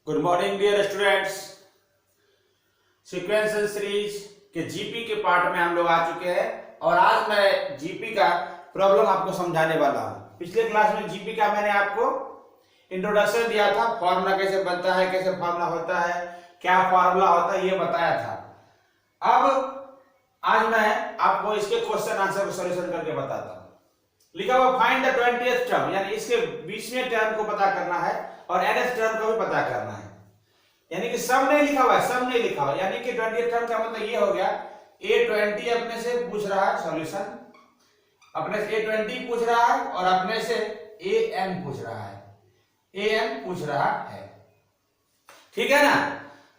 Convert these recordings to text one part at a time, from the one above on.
Good morning dear students. Sequential series के GP के part में हम लोग आ चुके हैं और आज मैं जीपी का प्रॉब्लम आपको समझाने वाला हूं। पिछले क्लास में जीपी का मैंने आपको इंट्रोडक्शन दिया था, फॉर्मूला कैसे बनता है, कैसे फॉर्मूला होता है, क्या फॉर्मूला होता है, ये बताया था। अब आज मैं आपको इसके क्वेश्चन आंसर को सॉल्यूशन करके बताता हूं। लिखा हुआ फाइंड द 20th टर्म, यानी इसके 20वें टर्म को पता करना है और nth टर्म को भी पता करना है। यानी कि सब नहीं लिखा हुआ है, सब नहीं लिखा हुआ, यानी कि 20th टर्म का मतलब ये हो गया A20 अपने से पूछ रहा है सॉल्यूशन, अपने से A20 पूछ रहा है और अपने से AN पूछ रहा है, AN पूछ रहा है, ठीक है ना।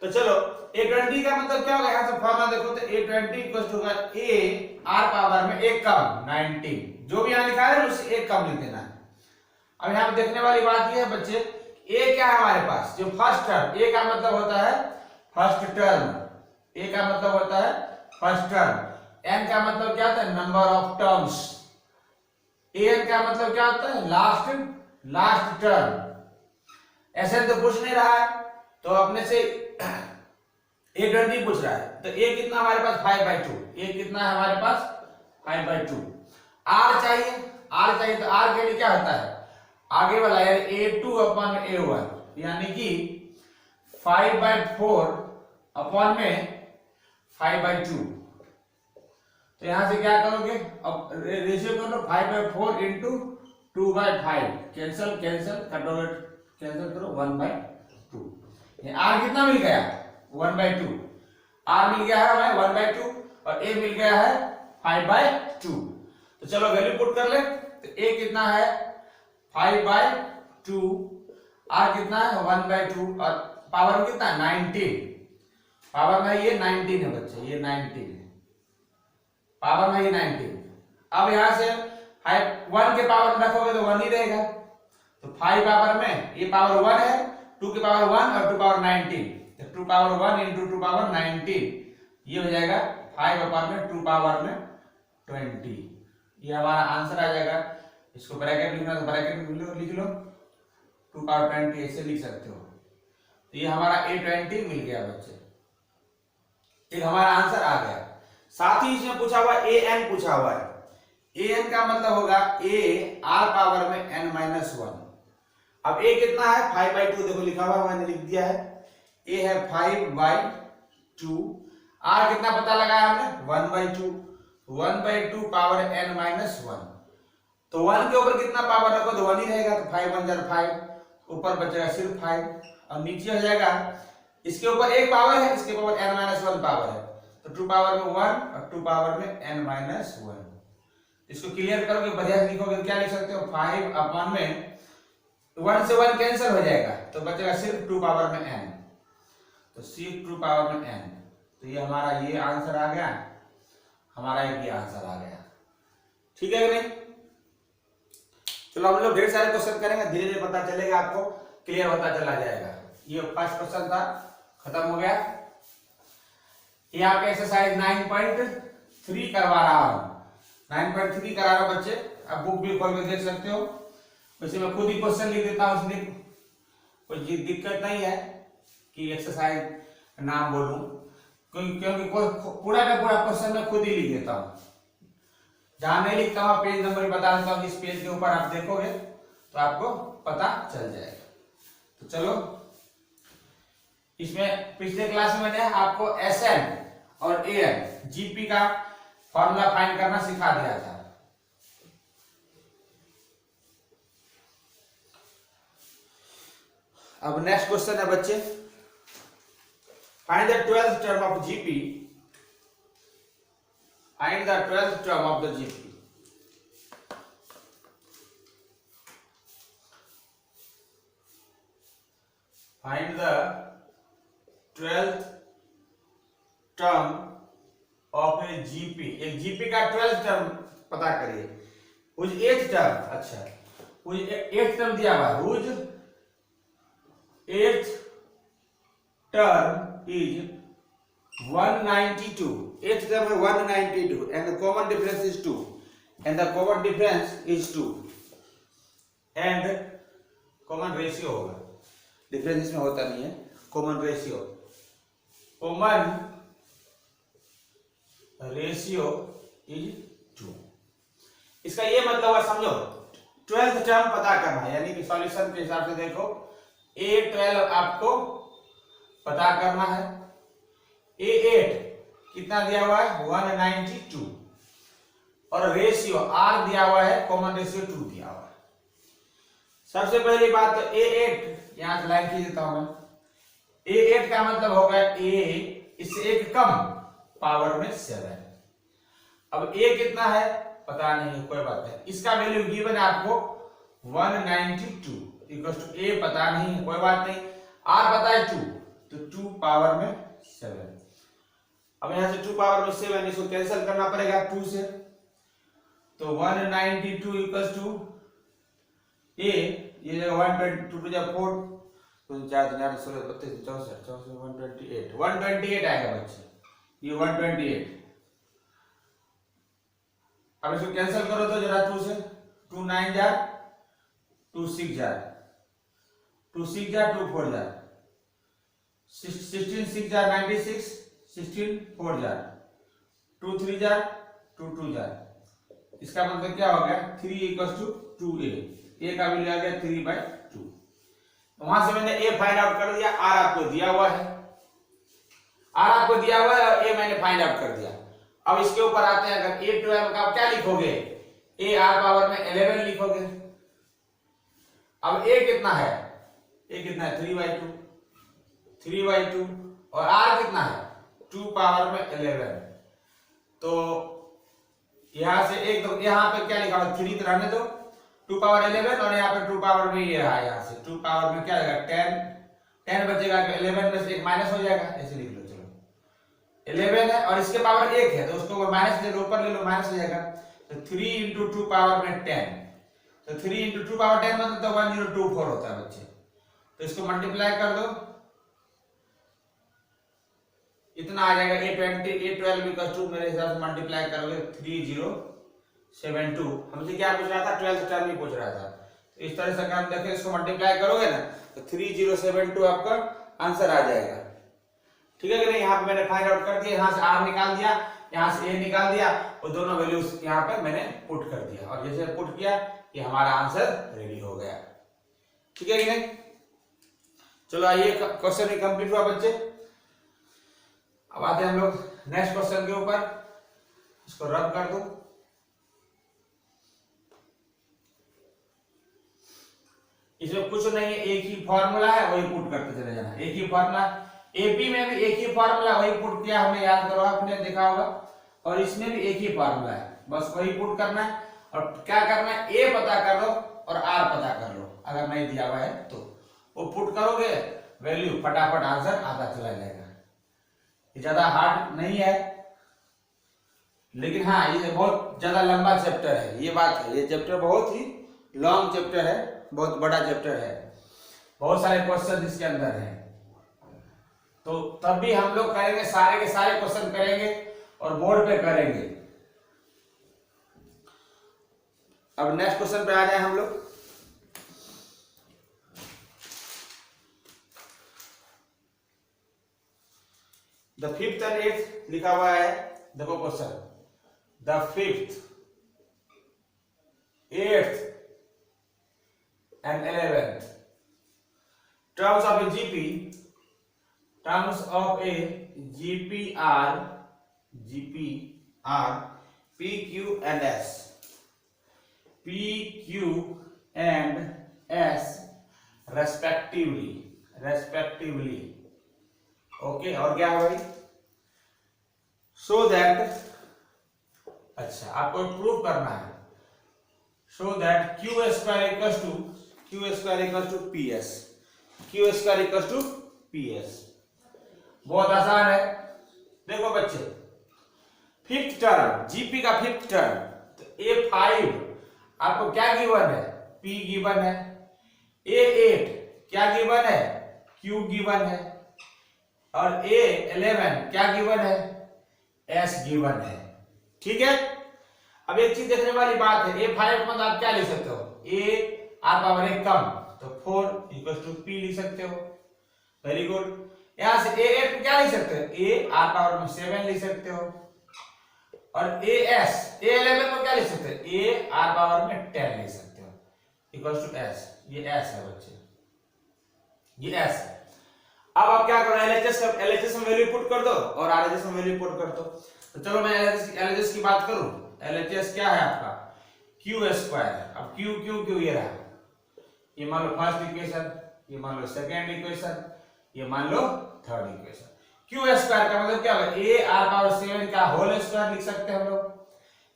तो चलो A20 का मतलब क्या होगा, यहां से फॉर्मूला देखो तो A20 इक्वल टू होगा A R पावर में एक कम 19, जो भी यहां लिखा है उससे एक कम लिख देना है। अब यहां पे देखने वाली बात ये है बच्चे, A क्या है हमारे पास, जो फर्स्ट टर्म, A का मतलब होता है फर्स्ट टर्म, A का मतलब होता है फर्स्ट टर्म, N का मतलब क्या होता है नंबर ऑफ टर्म्स, AN का मतलब क्या होता है लास्ट टर्म। ऐसे तो पूछ नहीं रहा है तो अपने से A20 पूछ रहा है, तो A कितना हमारे पास 5/2, A कितना है हमारे पास 5/2। R चाहिए, R चाहिए तो R के लिए क्या होता है आगे वाला यानी A2 अपॉन A1, यानी कि 5/4 अपॉन में 5/2। तो यहां से क्या करोगे, अब रेशियो करो 5/4 इंटू 2/5, कैंसल कटोगे, कैंसल करो 1/2। R कितना मिल गया 1/2, R मिल गया है हमें 1/2 और A मिल गया है 5/2। तो चलो वैल्यू पुट कर ले, तो A कितना है 5/2, R कितना है 1/2 और पावर में कितना 19, पावर में ये 19 है बच्चे, ये 19 है, पावर में ये 19। अब यहां से 1 के पावर में रखोगे तो 1 ही रहेगा, तो 5 पावर में ये पावर 1 है, 2 के पावर 1 और 2 पावर 19, तो 2 पावर 1 इंटू 2 पावर 19, ये हो जाएगा 5 पावर में 2 पावर में 20, ये हमारा आंसर आ जाएगा। इसको ब्रैकेट लिखना तो ब्रैकेट में लिख लो 2 पावर 20, ऐसे लिख सकते हो। तो ये हमारा A20 मिल गया बच्चे, एक हमारा आंसर आ गया। साथ ही इसमें पूछा हुआ AN पूछा हुआ है, AN का मतलब होगा A R पावर में n-1। अब A कितना है 5/2, देखो लिखा हुआ मैंने लिख दिया है, A है 5/2, R कितना पता लगाया हमने 1/2, 1/2 पावर n-1, तो 1 के ऊपर कितना पावर रखो तो 1 ही रहेगा, तो 5 1 जार 5, ऊपर बचेगा सिर्फ 5 और नीचे हो जाएगा, इसके ऊपर एक पावर है, इसके ऊपर n-1 पावर है, तो 2 पावर में 1 और 2 पावर में n-1। इसको क्लियर करोगे बढ़िया से लिखोगे क्या लिख सकते हो 5 अपॉन में 1 से 1 कैंसिल हो जाएगा, तो बचेगा सिर्फ 2 पावर में n, तो सिर्फ 2 पावर में n। तो ये हमारा ये आंसर आ गया, हमारा एक ये आंसर आ गया, ठीक है कि नहीं। चलो हम लोग ढेर सारे क्वेश्चन करेंगे, धीरे धीरे पता चलेगा, आपको क्लियर होता चला जाएगा। ये फर्स्ट क्वेश्चन था, खत्म हो गया। ये आपका एक्सरसाइज 9.3 करवा रहा हूं, 9.3 करा रहा हूं बच्चे, आप बुक भी खोल के देख सकते हो। वैसे मैं खुद ही क्वेश्चन लिख देता हूं, इसलिए कोई दिक्कत नहीं है कि एक्सरसाइज नाम बोलूं, क्योंकि पूरा का पूरा क्वेश्चन मैं खुद ही लिख देता हूं। जहां नहीं लिखता हूं पेज नंबर बता देता हूं, इस पेज के ऊपर आप देखोगे तो आपको पता चल जाएगा। तो चलो, इसमें पिछले क्लास में मैंने आपको SN और AN जीपी का फॉर्मूला फाइंड करना सिखा दिया था। अब नेक्स्ट क्वेश्चन है बच्चे, find the 12th term of GP, find the 12th term of the GP. Find the 12th term of a GP, एक GP का 12th term पता करिए। Whose 8th term, अच्छा whose 8th term दिया हुआ, whose 8th term is 192, 8th term है 192 and the common difference is 2 and the common difference is 2 and common ratio होगा। Difference इसमें होता नहीं है। Common ratio, common ratio is 2। इसका ये मतलब हुआ, समझो 12th टर्म पता करना है, यानी कि सॉल्यूशन के हिसाब से देखो A12 आपको पता करना है। A8 कितना दिया हुआ है 192 और रेशियो R दिया हुआ है, कॉमन रेशियो 2 दिया हुआ है। सबसे पहली बात तो A8 यहां से लाइन खींच देता हूं मैं। A8 का मतलब होगा A इससे एक कम पावर में 7। अब A कितना है पता नहीं है, कोई बात नहीं, इसका वैल्यू गिवन है आपको 192 इक्वल टू A पता नहीं है, कोई बात नहीं, R पता है 2, तो 2 पावर में 7। अब यहां से 2 पावर में 7 इसको कैंसिल करना पड़ेगा 2 से, तो 192 इक्वल टू A, ये जगह 122 टू जब 4 तो 4 4 16 32 64 64 128 आएगा बच्चे, ये 128। अब इसको कैंसिल करो तो जरा 2 से, 2 9 jar 2 6 jar 2 6 jar 2 4 jar 16 6 jar 96 16 4 jar 2 3 jar 2 2 jar. इसका मतलब क्या हो गया 3 इक्वल टू 2A, A का वैल्यू आ गया 3/2। वहां से मैंने A फाइंड आउट कर दिया, R आपको दिया हुआ है, R आपको दिया हुआ है और A मैंने फाइंड आउट कर दिया। अब इसके ऊपर आते हैं, अगर A12 का क्या लिखोगे, A R पावर में 11 लिखोगे। अब A कितना है, A कितना है 3/2 3/2 और R कितना है 2 पावर में 11। तो यहां से एक तो यहां पे क्या लिखा हुआ 3 तो रहने दो, 2 पावर 11 और यहाँ पे 2 पावर में ये है, यहाँ से 2 पावर में क्या आएगा 10 बचेगा, 11 में से एक माइनस हो जाएगा, ऐसे लिख लो। चलो 11 है और इसके पावर 1 है तो उसको माइनस ले लो, ऊपर ले लो, माइनस हो जाएगा। तो 3 इंटू 2 पावर में 10, तो 3 इंटू 2 पावर 10 मतलब तो 1024 होता है बच्चे। तो इसको मल्टीप्लाई कर दो, इतना आ जाएगा A12 इक्वल टू, मेरे हिसाब से मल्टीप्लाई करोगे 3072। हमसे क्या पूछ रहा था 12th टर्म ही पूछ रहा था, तो इस तरह से अगर हम देखें इसको मल्टीप्लाई करोगे ना तो 3072 आपका आंसर आ जाएगा। ठीक है कि नहीं। यहाँ पे मैंने फाइंड आउट कर दिया, यहाँ से R निकाल दिया, यहाँ से A निकाल दिया और दोनों वैल्यूज यहाँ पे मैंने पुट कर दिया और जैसे पुट किया ये हमारा आंसर रेडी हो गया। ठीक है कि नहीं। चलो आइए क्वेश्चन भी कंप्लीट हुआ बच्चे। अब आते हैं हम लोग नेक्स्ट क्वेश्चन के ऊपर, इसको रब कर दो। इसमें कुछ नहीं है, एक ही फॉर्मूला है, वही पुट करते चले जाना। एक ही फॉर्मूला, एपी में भी एक ही फॉर्मूला, वही पुट किया हमने, याद करो आपने देखा होगा, और इसमें भी एक ही फॉर्मूला है, बस वही पुट करना है। और क्या करना है, ए पता कर लो और आर पता कर लो, अगर नहीं दिया हुआ है तो वो पुट करोगे, वैल्यू फटाफट आंसर आता चला जाएगा। ये ज्यादा हार्ड नहीं है, लेकिन हाँ ये बहुत ज्यादा लंबा चैप्टर है, ये बात है। ये चैप्टर बहुत ही लॉन्ग चैप्टर है, बहुत बड़ा चैप्टर है, बहुत सारे क्वेश्चन इसके अंदर हैं। तो तब भी हम लोग करेंगे, सारे के सारे क्वेश्चन करेंगे और बोर्ड पे करेंगे। अब नेक्स्ट क्वेश्चन पे आ जाए हम लोग। द फिफ्थ एंड एट्थ लिखा हुआ है, देखो question, the fifth, eighth and 11th terms of a GP, terms of a GP are P, Q and S, P, Q and S respectively। Okay, और क्या है भाई, so that, अच्छा आपको प्रूव करना है, so that Q square equals to PS, Q square equals to PS। बहुत आसान है। देखो बच्चे, फिफ्थ टर्म, जीपी का फिफ्थ टर्म, तो A5 आपको क्या गिवन है, P गिवन है। A8 क्या गिवन है, Q गिवन है। और A11 क्या गिवन है, S गिवन है। ठीक है। अब एक चीज देखने वाली बात है, A5 मतलब आप क्या लिख सकते हो, A R पावर 1 कम, तो 4 इक्वल टू p लिख सकते हो। Very good. यहां से a8 को क्या लिख सकते हो, a r पावर में 7 लिख सकते हो, और a11 को क्या लिख सकते हो, a r पावर में 10 लिख सकते हो, इक्वल टू s। ये s है बच्चे, ये s है। अब आप क्या करो, LHS में वैल्यू पुट कर दो और RHS में वैल्यू पुट कर दो। तो चलो मैं LHS की बात करूं। LHS क्या है आपका, q²। अब q ये रहा, ये मान लो फर्स्ट इक्वेशन, ये मान लो सेकंड इक्वेशन, ये मान लो थर्ड इक्वेशन। q² का मतलब क्या होगा, a r पावर 7 का होल स्क्वायर लिख सकते हैं हम लोग।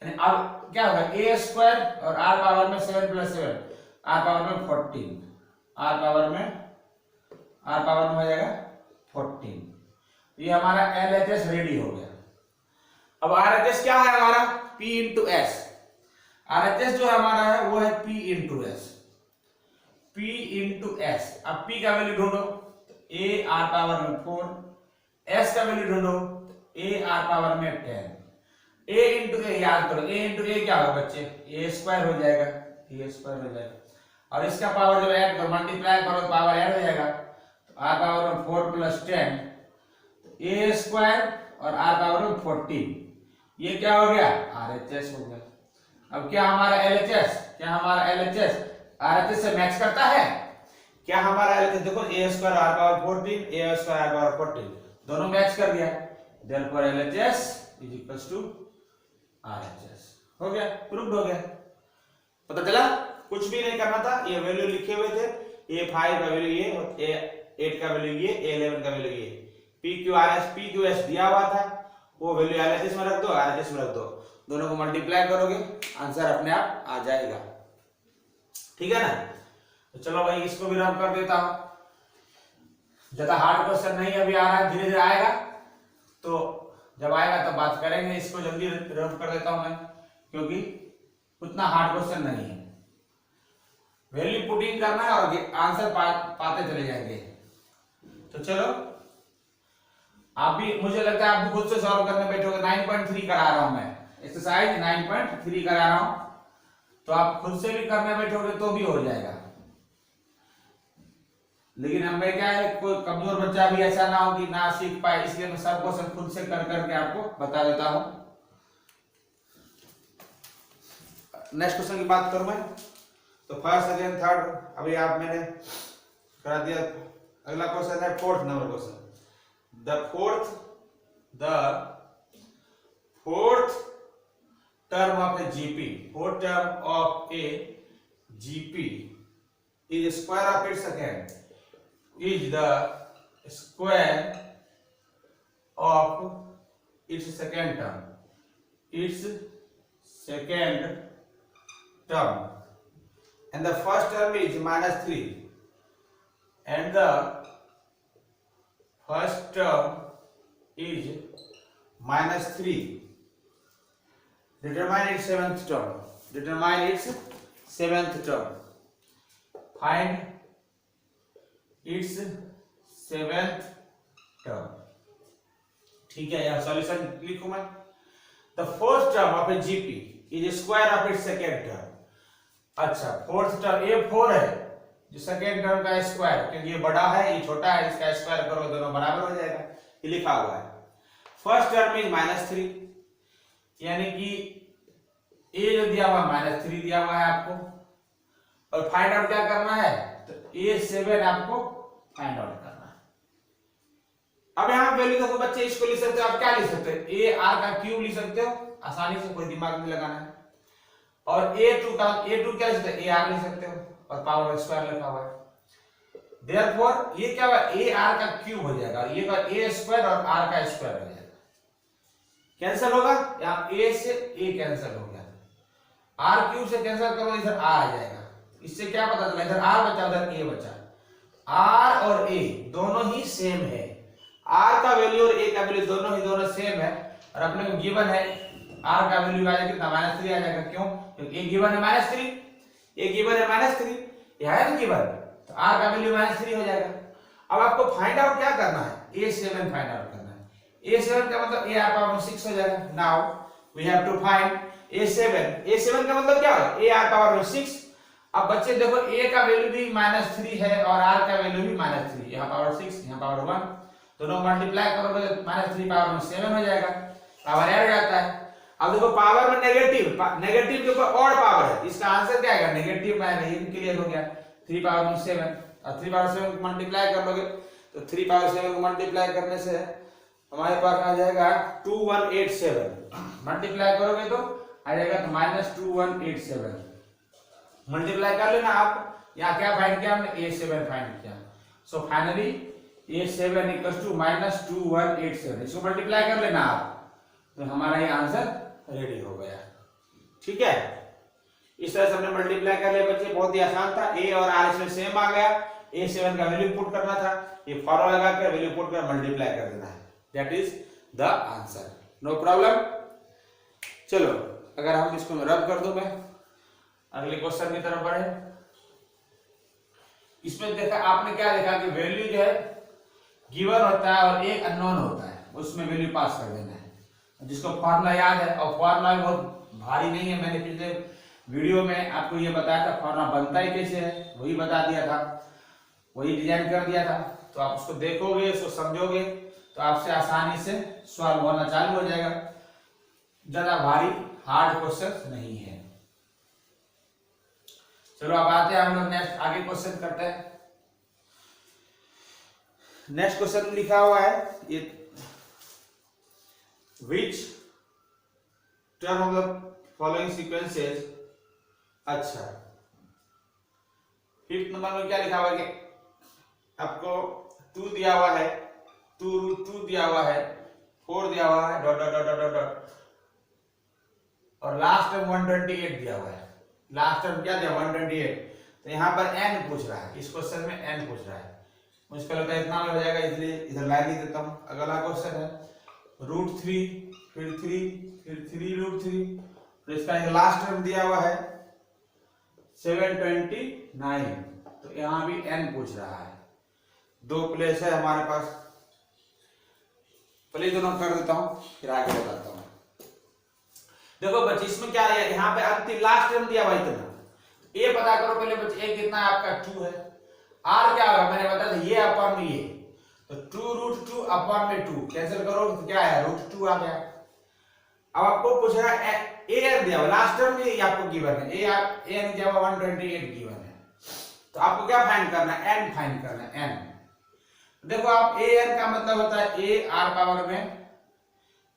यानी अब क्या होगा, a² और r पावर में 7 + 7, r पावर में 14, r पावर में हो जाएगा 14। ये हमारा LHS रेडी हो गया। अब RHS क्या है हमारा, p × s। RHS जो हमारा है वो है p × s, p × s। अब p का वैल्यू ढूंढो, a r पावर में 4, s का वैल्यू ढूंढो, a r पावर में 10। a × a याद करो, a × a क्या होगा बच्चे, a² हो जाएगा, a² हो जाएगा, और इसका पावर जब ऐड करो, मल्टीप्लाई करो तो पावर ऐड हो जाएगा। r पावर में 4 + 10, a² और r पावर में 14, ये क्या हो गया, RHS हो गया। अब क्या हमारा LHS RHS से मैच करता है क्या, हमारा LHS देखो, a² r power 14, a² r power 14 दोनों मैच कर गया, देयरफॉर LHS = RHS। हो गया, प्रूव्ड हो गया। पता चला, कुछ भी नहीं करना था, ये वैल्यू लिखे हुए थे, a5 का वैल्यू ये और a8 का वैल्यू ये, a11 का वैल्यू ये, PQRS दिया हुआ था, वो वैल्यू LHS में रख दो, RHS में रख दो, दोनों को मल्टीप्लाई करोगे आंसर अपने आप आ जाएगा। ठीक है ना। तो चलो भाई इसको भी रब कर देता हूं, ज्यादा हार्ड क्वेश्चन नहीं अभी आ रहा है, धीरे धीरे आएगा, तो जब आएगा तब बात करेंगे। इसको जल्दी रब कर देता हूं मैं, क्योंकि उतना हार्ड क्वेश्चन नहीं है, वैल्यू पुटिंग करना है और आंसर पाते चले जाएंगे। तो चलो आप भी, मुझे लगता है आप भी खुद से सॉल्व करने बैठोगे। 9.3 करा रहा हूं मैं, एक्सरसाइज 9.3 करा रहा हूं, तो आप खुद से भी करने बैठोगे तो भी हो जाएगा। लेकिन हमें क्या है, कोई कमजोर बच्चा भी ऐसा ना हो कि ना सीख पाए, इसलिए मैं सब क्वेश्चन खुद से कर करके आपको बता देता हूं। नेक्स्ट क्वेश्चन की बात करूं मैं, तो फर्स्ट सेकंड थर्ड अभी आप मैंने करा दिया। अगला क्वेश्चन है 4th number question. The fourth term of a GP, fourth term of a GP is square of its second, is the square of its second term, and the first term is -3, and the first term is -3. Determine its seventh term. Find its seventh term. ठीक है, यहाँ solution लिखूं मैं। The fourth term of a GP is square of its second term. अच्छा, fourth term ये 4 है, जो second term का स्क्वायर, क्योंकि ये बड़ा है ये छोटा है, इसका स्क्वायर करो दोनों बराबर हो जाएगा, ये लिखा हुआ है। फर्स्ट टर्म इज -3, यानी कि ए जो दिया हुआ -3 दिया हुआ है आपको, और फाइंड आउट क्या करना है, तो a7 आपको फाइंड आउट करना है। अब यहाँ वैल्यू देखो बच्चे, इसको लिख सकते हो आप, क्या लिख सकते हो, a r का क्यूब लिख सकते हो, आसानी से, कोई दिमाग नहीं लगाना है। और a2 क्या लिख सकते हो, a r लिख सकते हो, और पावर स्क्वायर लिखा हुआ है। देयरफॉर ये क्या हुआ, a r का क्यूब हो जाएगा, ये का a² और r का स्क्वायर हो जाएगा, कैंसिल होगा, यहाँ a से a कैंसिल हो गया, r क्यूब से कैंसिल करो, इधर r आ जाएगा। इससे क्या पता चला, इधर r बचा उधर a बचा, r और a दोनों ही सेम है, r का वैल्यू और a का वैल्यू दोनों सेम है, और अपने को गिवन है r का वैल्यू आ जाएगा कितना, -3 आ जाएगा। क्यों, क्योंकि a गिवन है -3, यह है ना गिवन, तो r का वैल्यू -3 हो जाएगा। अब आपको फाइंड आउट क्या करना है, a7 फाइंड आउट करना है। a7 का मतलब a r पावर 6 हो जाएगा। Now we have to find a7 का मतलब क्या है, a r पावर 6, अब बच्चे देखो a का वैल्यू भी -3 है और r का वैल्यू भी -3, यहाँ पावर 6 यहाँ पावर 1, दोनों मल्टीप्लाई करोगे तो -3 पावर में 7 हो जाएगा, पावर ऐड हो जाता है। अब देखो पावर में नेगेटिव के ऊपर और पावर है, इसका आंसर क्या आएगा नेगेटिव आएगा, ये क्लियर हो गया। 3 पावर में 7 और 3 पावर 7 को मल्टीप्लाई कर लोगे तो 3 पावर 7 को मल्टीप्लाई करने से हमारे पास आ जाएगा 2187, मल्टीप्लाई करोगे तो आ जाएगा -2187, मल्टीप्लाई कर लेना आप। यहाँ क्या फाइंड किया हमने a7 फाइंड किया, so finally a7 equals to -2187, इसको मल्टीप्लाई कर लेना आप तो हमारा ये आंसर रेडी हो गया। ठीक है, इस तरह से हमने मल्टीप्लाई कर लिया बच्चे, बहुत ही आसान था। a और r इसमें सेम आ गया, a7 का वैल्यू पुट करना था, ये फॉर्मूला लगा कर वैल्यू पुट कर मल्टीप्लाई कर देना है, that is the answer, no problem. चलो अगर हम इसको रब कर दो, मैं अगले क्वेश्चन की तरफ बढ़े। इसमें देखा आपने क्या देखा कि वैल्यू जो है गिवन होता है और एक अननोन होता है, उसमें वैल्यू पास कर देना है, जिसको फॉर्मूला याद है। और फॉर्मूला बहुत भारी नहीं है, मैंने पिछले वीडियो में आपको ये बताया था फॉर्मूला बनता ही कैसे है, वही बता दिया था, वही डिजाइन कर दिया था। तो आप उसको देखोगे, उसको समझोगे तो आपसे आसानी से सॉल्व होना चालू हो जाएगा, ज्यादा भारी हार्ड क्वेश्चन नहीं है। चलो अब आते हैं हम लोग नेक्स्ट आगे क्वेश्चन करते हैं। नेक्स्ट क्वेश्चन लिखा हुआ है ये, which term of the following sequences, अच्छा 5th नंबर में क्या लिखा हुआ है कि आपको 2 दिया हुआ है, 2√2 दिया हुआ है, 4 दिया हुआ है dot dot dot dot dot और लास्ट टर्म 128 दिया हुआ है। लास्ट टर्म क्या दिया 128, तो यहाँ पर n पूछ रहा है, इस क्वेश्चन में n पूछ रहा है, मुश्किल होता है इतना में हो जाएगा, इसलिए इधर लाइन ही देता हूँ। अगला क्वेश्चन है √3 फिर 3√3, तो इसका एक लास्ट टर्म दिया हुआ है 729, तो यहाँ भी n पूछ रहा है, 2 प्लेस है हमारे पास, पहले दोनों कर देता हूँ फिर आगे बताता हूँ। देखो बच्चे इसमें क्या है, यहाँ पे अंतिम लास्ट टर्म दिया हुआ इतना, ये पता करो पहले बच्चे, एक कितना है आपका 2 है, r क्या होगा मैंने बताया था ये अपॉन में ये, तो 2√2 अपॉन में 2 कैंसिल करो तो क्या है √2 आ गया। अब आपको पूछ रहा है an दिया हुआ, लास्ट टर्म में आपको गिवन है, an दिया हुआ 128 गिवन है, तो आपको क्या फाइंड करना है n फाइंड करना है n। देखो आप an का मतलब होता है a r पावर में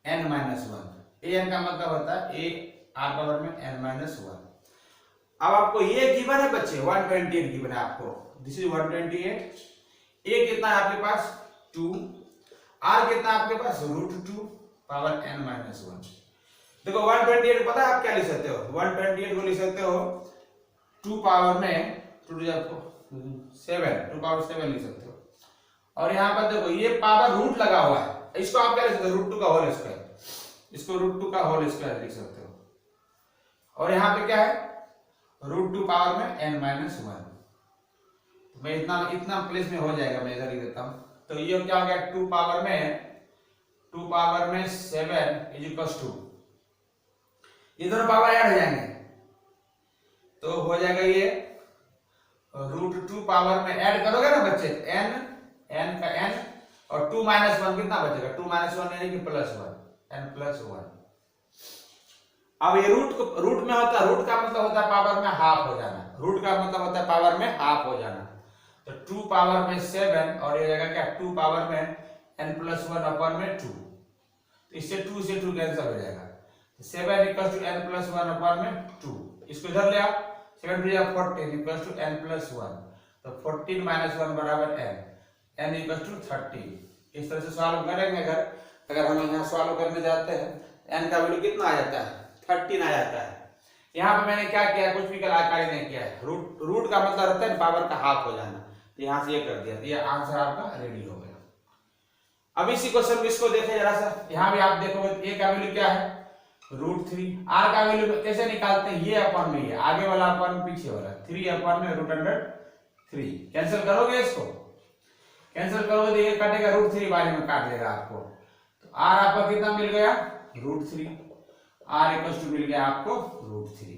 n-1, an का मतलब होता है a r पावर में n-1। अब आपको ये गिवन है बच्चे 128 गिवन है आपको, दिस इज 128, a कितना है आपके पास 2, r कितना है आपके पास √2 पावर n-1। देखो 128 पता है आप क्या लिख सकते हो, 128 को लिख सकते हो 2 पावर में 2 पावर 7 लिख सकते हो। और यहाँ पर देखो ये पावर रूट लगा हुआ है, इसको आप क्या लिख सकते हो √2 का होल स्क्वायर, इसको √2 का होल स्क्वायर लिख सकते हो। और यहाँ पे क्या है √2 पावर में n-1, मैं इतना प्लेस में हो जाएगा, मैं इधर ही देता हूँ। तो ये क्या हो गया 2 पावर में 7 इज इक्वल टू, ये दोनों पावर ऐड हो जाएंगे तो हो जाएगा ये √2 पावर में ऐड करोगे ना बच्चे n का n और 2 - 1 कितना बचेगा 2 - 1 यानी कि +1 n+1। अब ये रूट में होता है, रूट का मतलब होता है पावर में हाफ हो जाना, रूट का मतलब होता है पावर में हाफ हो जाना, तो 2 पावर में 7 और ये जाएगा क्या 2 पावर में n+1 अपॉन में 2, तो इससे 2 से 2 कैंसिल हो जाएगा, 7 इक्वल टू n+1 अपॉन में 2, इसको इधर ले आओ, 7 2 14 इक्वल टू n+1, तो 14 - 1 बराबर n इक्वल टू 30। इस तरह से सॉल्व करेंगे। अगर हम यहाँ सॉल्व करने जाते हैं n का वैल्यू कितना आ जाता है 13 आ जाता है। यहाँ पे मैंने क्या किया, कुछ भी कलाकारी नहीं किया है, रूट का मतलब रहता है पावर का हाफ हो जाना, तो यहाँ से ये कर दिया, तो ये आंसर आपका रेडी हो गया। अब इसी क्वेश्चन में इसको देखें जरा सा, यहाँ भी आप देखोगे a का वैल्यू क्या है √3, r का वैल्यू कैसे निकालते हैं, ये अपॉन में ये आगे वाला अपॉन पीछे वाला 3 अपॉन में √3, कैंसिल करोगे, इसको कैंसिल करोगे तो ये काटेगा √3 बारे में काट देगा आपको, तो r आपका कितना मिल गया √3, r इक्वल टू मिल गया आपको √3।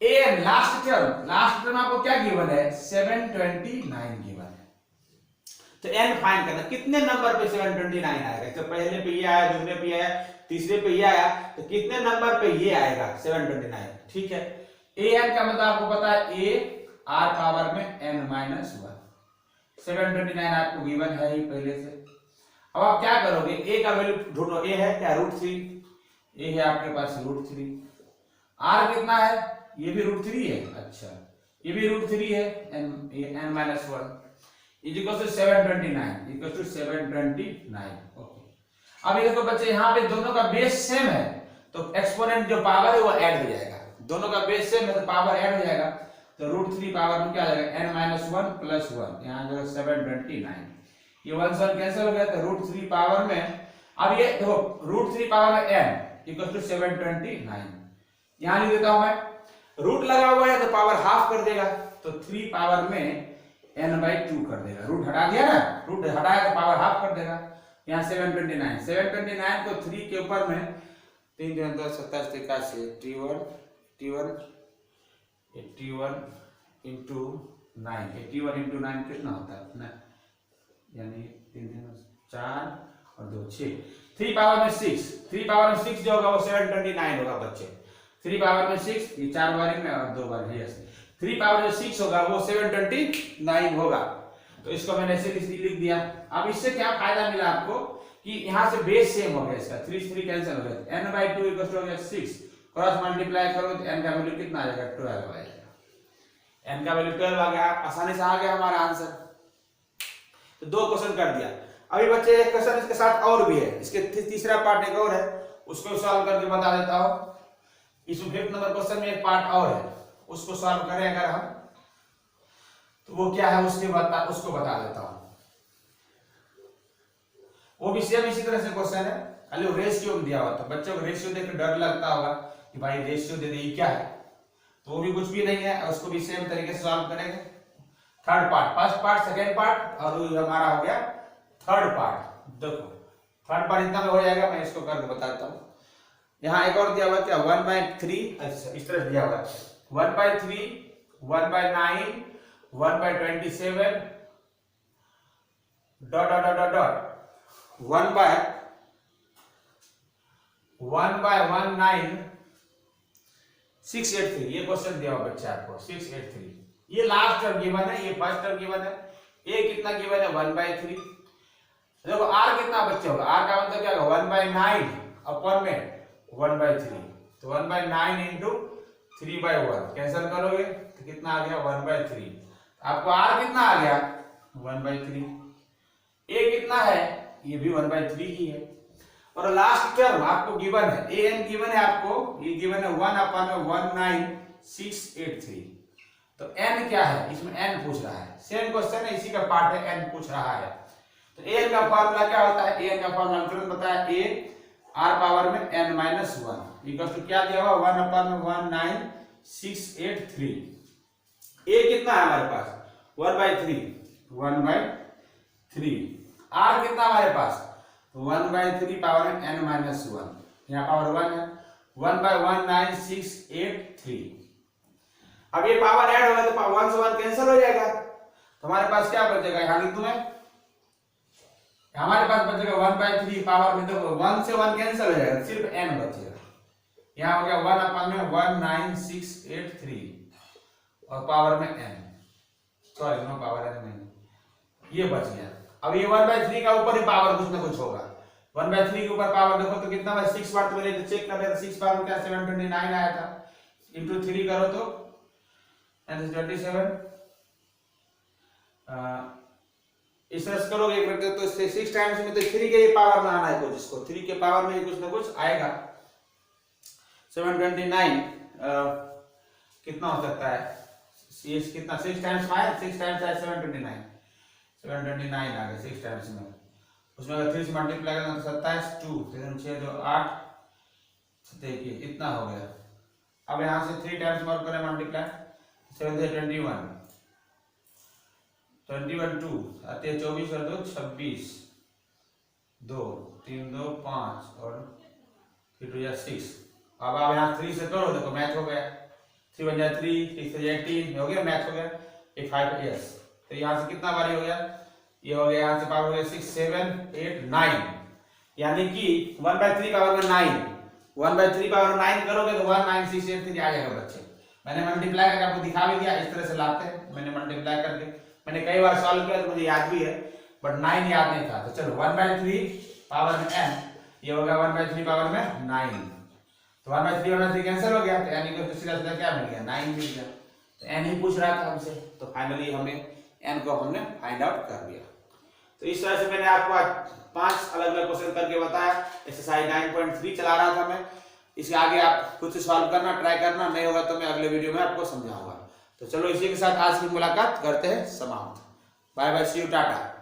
एन लास्ट टर्म आपको क्या गिवन है 729 गिवन है। तो एन फाइंड करना, कितने नंबर पे 729 आएगा। तो पहले पे ये आया, दूसरे पे आया, तीसरे पे ये आया, तो कितने नंबर पे ये आएगा 729। ठीक है, ए एन का मतलब आपको पता है ए आर पावर में एन माइनस 1। 729 आपको गिवन है ही पहले से। अब आप क्या करोगे, ए का वैल्यू ढूंढो। ए है क्या √3, ए है आपके पास √3। आर कितना है, ये भी √3 है। अच्छा, ये भी √3 है, n minus 1 is equal to 729 equal to 729। Okay, अब ये देखो बच्चे, यहाँ पे दोनों का बेस सेम है तो एक्सपोनेंट जो पावर है वो ऐड हो जाएगा। दोनों का बेस सेम है तो पावर ऐड हो जाएगा। तो √3 पावर में क्या आ जाएगा n माइनस 1 प्लस 1, यहाँ जो 729, ये 1 से 1 कैंसिल हो गया। तो √3 पावर में, अब ये देखो √3 पावर में n इक्वल टू 729, यहाँ लिख देता हूं मैं। रूट लगा हुआ है तो पावर हाफ कर देगा, तो 3 पावर में n/2 कर देगा। रूट हटा दिया ना, रूट हटाया तो पावर हाफ कर देगा। यहाँ 729 को 3 के ऊपर में 3 × 10 27 81 81 इंटू 9, 81 इंटू 9 कितना होता है ना, यानी 3 4 और 2 6, 3 पावर में 6, 3 पावर में 6 जो होगा वो 729 होगा बच्चे। 3 पावर में 6, ये 4 बारी में और 2 बार है, 3 पावर में 6 होगा वो 729 होगा। तो इसको मैंने ऐसे लिख दिया। अब इससे क्या फायदा मिला आपको कि यहाँ से बेस सेम हो गया, इसका 3 3 कैंसिल हो गया, n/2 इक्वल टू हो गया 6, क्रॉस मल्टीप्लाई करो तो n का वैल्यू कितना आ जाएगा 12 आ जाएगा। n का वैल्यू 12 आ गया, आसानी से आ गया हमारा आंसर। तो 2 क्वेश्चन कर दिया। अभी बच्चे एक क्वेश्चन इसके साथ और भी है, इसके तीसरा पार्ट एक और है, उसको सॉल्व करके बता देता हूं। इसमें 5th नंबर क्वेश्चन में एक पार्ट और है, उसको सॉल्व करें अगर हम, तो वो क्या है उसको बता देता हूं। वो भी सेम इसी तरह से क्वेश्चन है, खाली रेशियो में दिया हुआ। तो बच्चों को रेशियो देख डर लगता होगा कि भाई रेशियो दे दे क्या है, तो वो भी कुछ भी नहीं है, उसको भी सेम तरीके से सॉल्व करेंगे। Third part, first part, second part और हमारा हो गया थर्ड पार्ट। देखो थर्ड पार्ट इतना में हो जाएगा, मैं इसको करके बताता हूँ। यहाँ एक और दिया हुआ क्या 1/3, अच्छा इस तरह दिया हुआ 1/3, 1/9, 1/27 डॉट डॉट डॉट डॉट 1/19 683। ये क्वेश्चन दिया हुआ बच्चा आपको 683। ये लास्ट टर्म गिवन है, ये फर्स्ट टर्म गिवन है। ए कितना गिवन है 1/3। देखो आर कितना बच्चा होगा, आर का मतलब क्या होगा 1/9 अपन में 1/3, तो 1/9 इंटू 3/1 कैंसिल करोगे तो कितना आ गया 1/3। आपको आर कितना आ गया 1/3। ए कितना है, ये भी 1/3 ही है। और लास्ट टर्म आपको गिवन है, ए एन गिवन है आपको, ये गिवन है 1/19683। तो n क्या है, इसमें n पूछ रहा है, सेम क्वेश्चन है, इसी का पार्ट है, n पूछ रहा है। तो n का फार्मूला क्या होता है, n का फार्मूला तुरंत बताया, a r पावर में n-1 इक्वल टू क्या दिया हुआ 1/19683। a कितना है हमारे पास 1/3, 1/3। r कितना हमारे पास 1/3 पावर में n-1, यहाँ पावर 1 है, 1/19683। अब ये पावर ऐड होगा तो 1 से 1 कैंसिल हो जाएगा, तो हमारे पास क्या बचेगा, यहाँ लिख दूं मैं, हमारे पास बचेगा 1/3 पावर में, देखो 1 से 1 कैंसिल हो जाएगा, सिर्फ n बचेगा। यहाँ हो गया 1/19683 और पावर में n, sorry no power n नहीं, ये बच गया। अब ये 1/3 का ऊपर ही पावर कुछ ना कुछ होगा, 1/3 के ऊपर पावर देखो तो कितना है 6 बार, तो मैंने चेक कर लिया, 6 बार में क्या 729 आया था, इंटू 3 करो तो 27। इस तरह करोगे एक बार तो 6 टाइम्स में तो 3 के पावर में आना है कुछ, इसको 3 के पावर में कुछ ना कुछ आएगा। 729 कितना हो सकता है, ये कितना 6 टाइम्स आया, 6 टाइम्स आया 729 आ गया 6 टाइम्स में, उसमें अगर 3 से मल्टीप्लाई करना तो 27, 2 6 2 8, देखिए इतना हो गया। अब यहाँ से 3 टाइम्स और करें मल्टीप्लाई, 7 से 21 2 आते 24 और 2 26, 2 3 2 5 और 3 2 6। अब आप यहाँ 3 से करो, देखो मैच हो गया, 3 1 जा 3 6 से 18 हो गया, मैच हो गया। ये 5 यस, तो यहाँ से कितना बारी हो गया, ये हो गया यहाँ से पावर हो गया 6 7 8 9, यानी कि 1/3 पावर में 9, 1/3 पावर 9 करोगे तो 19683 आ जाएगा बच्चे। मैंने मल्टीप्लाई करके आपको दिखा भी दिया, इस तरह से लाते हैं। मैंने मल्टीप्लाई करके मैंने कई बार सॉल्व किया तो मुझे याद भी है, बट 9 याद नहीं था। तो चलो 1/3 पावर में n, ये होगा 1/3 पावर में 9, तो 1/3 कैंसिल हो गया, तो यानी कि सीधा सीधा क्या मिल गया, 9 मिल गया। तो n ही पूछ रहा था हमसे, तो फाइनली हमने n को हमने फाइंड आउट कर दिया। तो इस तरह से मैंने आपको आज 5 अलग अलग क्वेश्चन करके बताया। एक्सरसाइज 9.3 चला रहा था मैं, इसके आगे आप खुद से सॉल्व करना, ट्राई करना, नहीं होगा तो मैं अगले वीडियो में आपको समझाऊंगा। तो चलो इसी के साथ आज की मुलाकात करते हैं समाप्त। Bye bye, see you, Tata.